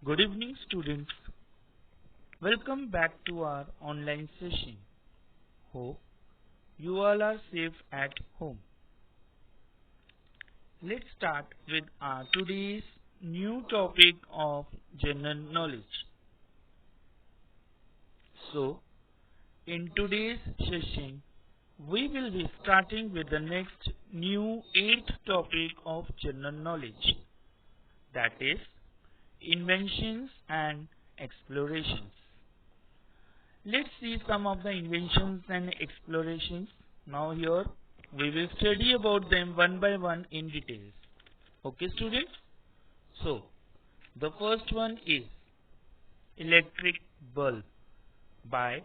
Good evening, students. Welcome back to our online session. Hope you all are safe at home. Let's start with our today's new topic of general knowledge. So, in today's session, we will be starting with the next new 8th topic of general knowledge, that is inventions and explorations. Let's see some of the inventions and explorations. Now here we will study about them one by one in details. Okay, students? So, the first one is electric bulb by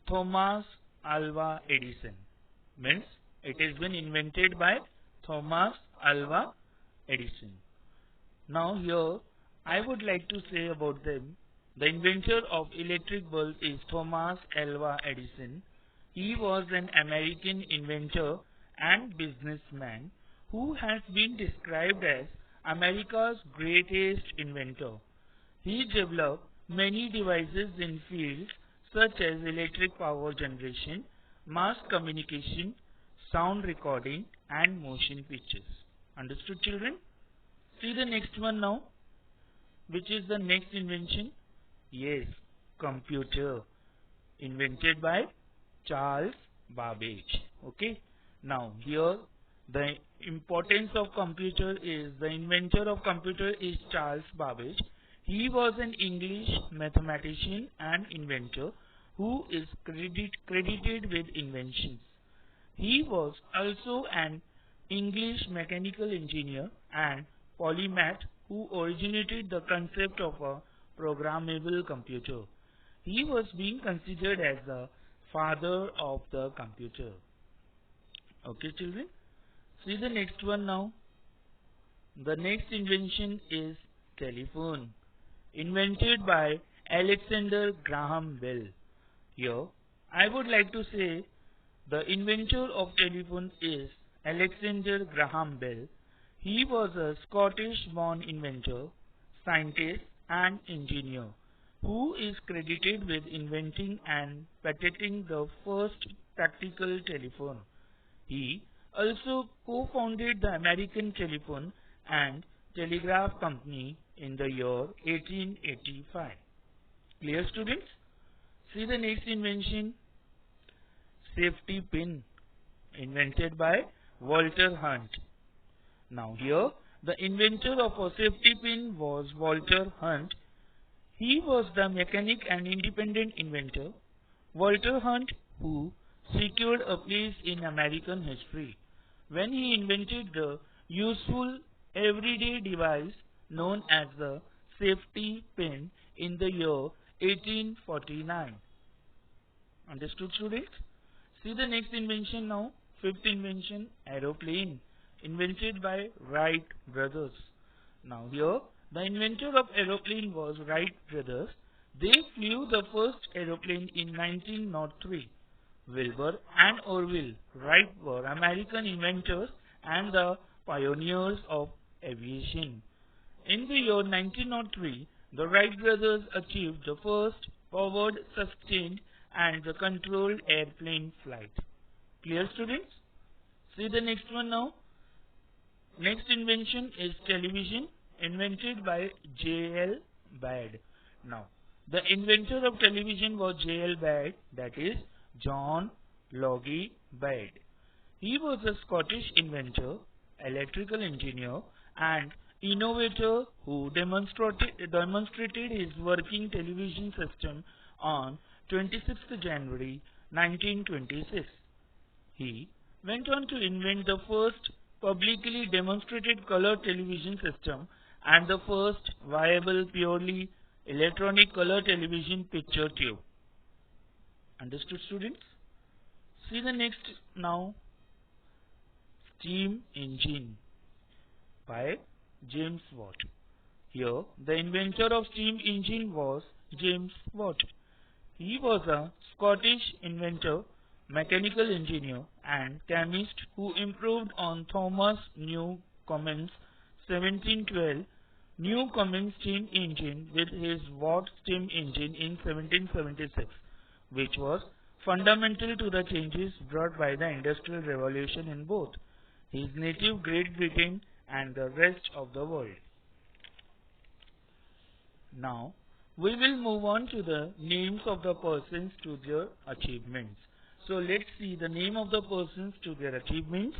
Thomas Alva Edison. Means it has been invented by Thomas Alva Edison. Now here I would like to say about them. The inventor of electric bulb is Thomas Alva Edison. He was an American inventor and businessman who has been described as America's greatest inventor. He developed many devices in fields such as electric power generation, mass communication, sound recording, and motion pictures. Understood, children? See the next one now. Which is the next invention? Yes, computer, invented by Charles Babbage. Okay. Now here the importance of computer is the inventor of computer is Charles Babbage. He was an English mathematician and inventor who is credited with inventions. He was also an English mechanical engineer and polymath who originated the concept of a programmable computer. He was being considered as the father of the computer. Okay, children? See the next one now. The next invention is telephone, invented by Alexander Graham Bell. Here, I would like to say the inventor of telephone is Alexander Graham Bell. He was a Scottish-born inventor, scientist, and engineer who is credited with inventing and patenting the first practical telephone. He also co-founded the American Telephone and Telegraph Company in the year 1885. Clear, students? See the next invention. Safety pin, invented by Walter Hunt. Now here, the inventor of a safety pin was Walter Hunt. He was the mechanic and independent inventor. Walter Hunt, who secured a place in American history when he invented the useful everyday device known as the safety pin in the year 1849. Understood, students? See the next invention now. Fifth invention, aeroplane, invented by Wright brothers. Now here, the inventor of aeroplane was Wright brothers. They flew the first aeroplane in 1903. Wilbur and Orville Wright were American inventors and the pioneers of aviation. In the year 1903, the Wright brothers achieved the first powered, sustained, and the controlled airplane flight. Clear, students? See the next one now. Next invention is television, invented by J.L. Baird. Now, the inventor of television was J.L. Baird, that is John Logie Baird. He was a Scottish inventor, electrical engineer, and innovator who demonstrated his working television system on 26th January 1926. He went on to invent the first publicly demonstrated color television system and the first viable purely electronic color television picture tube. Understood, students? See the next now. Steam engine by James Watt. Here, the inventor of steam engine was James Watt. He was a Scottish inventor, mechanical engineer, and chemist who improved on Thomas Newcomen's 1712 new Cummins steam engine with his Watt steam engine in 1776, which was fundamental to the changes brought by the Industrial Revolution in both his native Great Britain and the rest of the world. Now, we will move on to the names of the persons to their achievements. So, let's see the name of the persons to their achievements.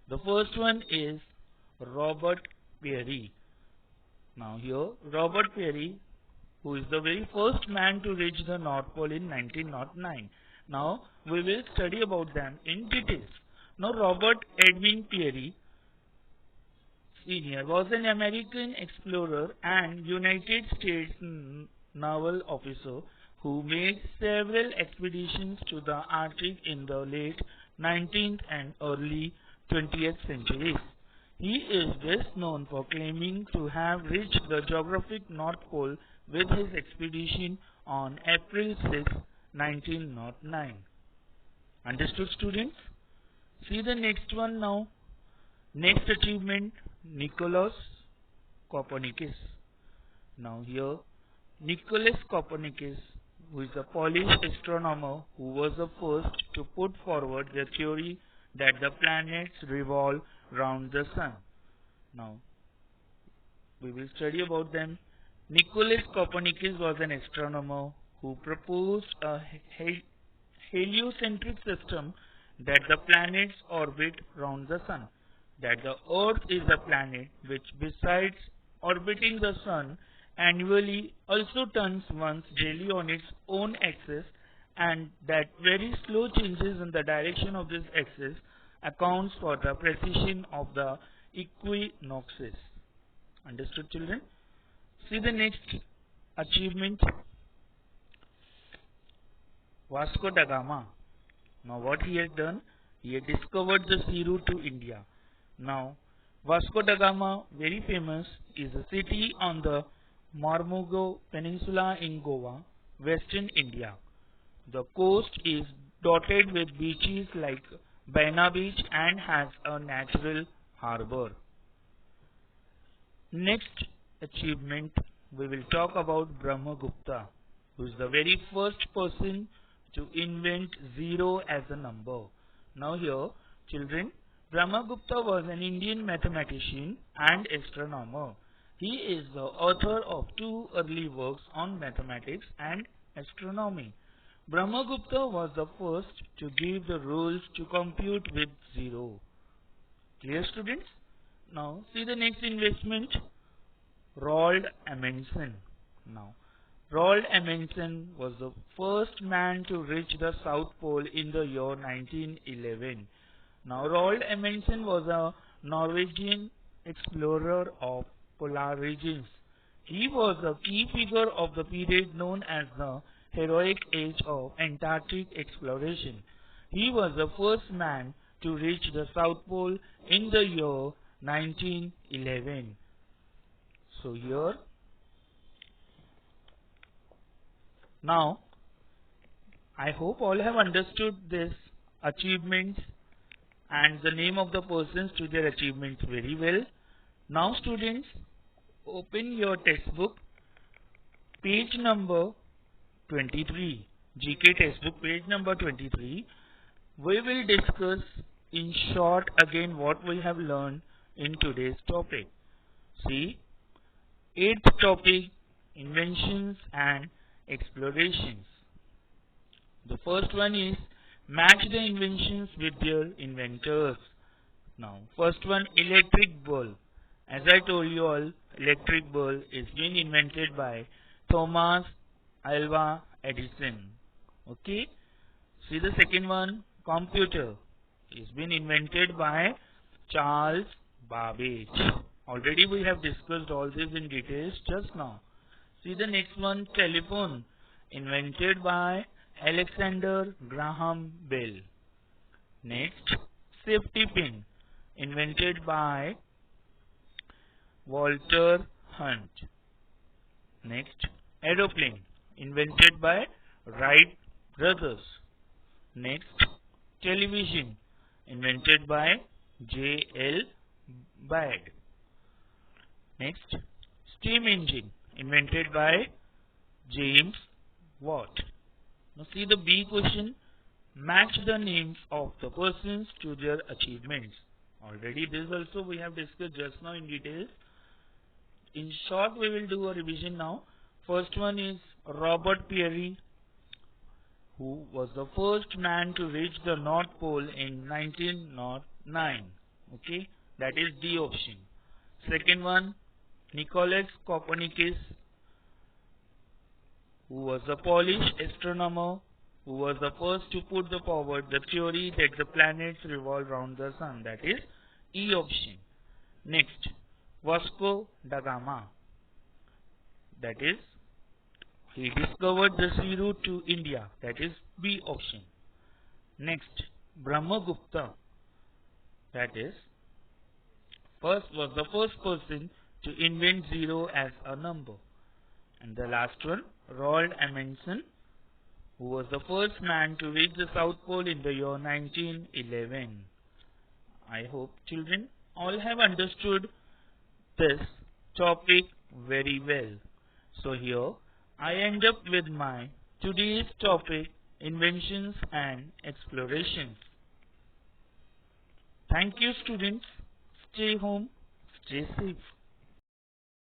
The first one is Robert Peary. Now, here, Robert Peary, who is the very first man to reach the North Pole in 1909. Now, we will study about them in details. Now, Robert Edwin Peary Sr. was an American explorer and United States naval officer who made several expeditions to the Arctic in the late 19th and early 20th centuries. He is best known for claiming to have reached the geographic North Pole with his expedition on April 6, 1909. Understood, students? See the next one now. Next achievement, Nicolaus Copernicus. Now here, Nicolaus Copernicus, who is a Polish astronomer who was the first to put forward the theory that the planets revolve round the sun. Now, we will study about them. Nicolaus Copernicus was an astronomer who proposed a heliocentric system that the planets orbit round the sun, that the Earth is a planet which, besides orbiting the sun annually, also turns once daily on its own axis, and that very slow changes in the direction of this axis accounts for the precession of the equinoxes. Understood, children? See the next achievement, Vasco da Gama. Now what he has done? He had discovered the sea route to India. Now, Vasco da Gama, very famous, is a city on the Mormugao Peninsula in Goa, Western India. The coast is dotted with beaches like Baina Beach and has a natural harbor. Next achievement, we will talk about Brahmagupta, who is the very first person to invent zero as a number. Now here, children, Brahmagupta was an Indian mathematician and astronomer. He is the author of two early works on mathematics and astronomy. Brahmagupta was the first to give the rules to compute with zero. Clear, students? Now, see the next investment, Roald Amundsen. Now, Roald Amundsen was the first man to reach the South Pole in the year 1911. Now, Roald Amundsen was a Norwegian explorer of polar regions. He was a key figure of the period known as the heroic age of Antarctic exploration. He was the first man to reach the South Pole in the year 1911. So here, now, I hope all have understood this achievements and the name of the persons to their achievements very well. Now, students, open your textbook, page number 23, GK textbook, page number 23. We will discuss in short again what we have learned in today's topic. See, 8th topic, inventions and explorations. The first one is match the inventions with their inventors. Now, first one, electric bulb. As I told you all, electric bulb is being invented by Thomas Alva Edison. Okay. See the second one, computer. It's been invented by Charles Babbage. Already we have discussed all this in details just now. See the next one, telephone. Invented by Alexander Graham Bell. Next, safety pin. Invented by Walter Hunt. Next, aeroplane. Invented by Wright brothers. Next, television. Invented by J.L. Baird. Next, steam engine invented by James Watt. Now see the B question. Match the names of the persons to their achievements. Already this also we have discussed just now in detail. In short, we will do a revision now. First one is Robert Peary, who was the first man to reach the North Pole in 1909. Okay, that is D option. Second one, Nicolaus Copernicus, who was a Polish astronomer, who was the first to put forward the theory that the planets revolve around the sun. That is E option. Next, Vasco da Gama. That is, he discovered the sea route to India. That is B option. Next, Brahmagupta. That is, was the first person to invent zero as a number. And the last one, Roald Amundsen, who was the first man to reach the South Pole in the year 1911. I hope children all have understood this topic very well. So here I end up with my today's topic, inventions and explorations. Thank you students. Stay home, stay safe.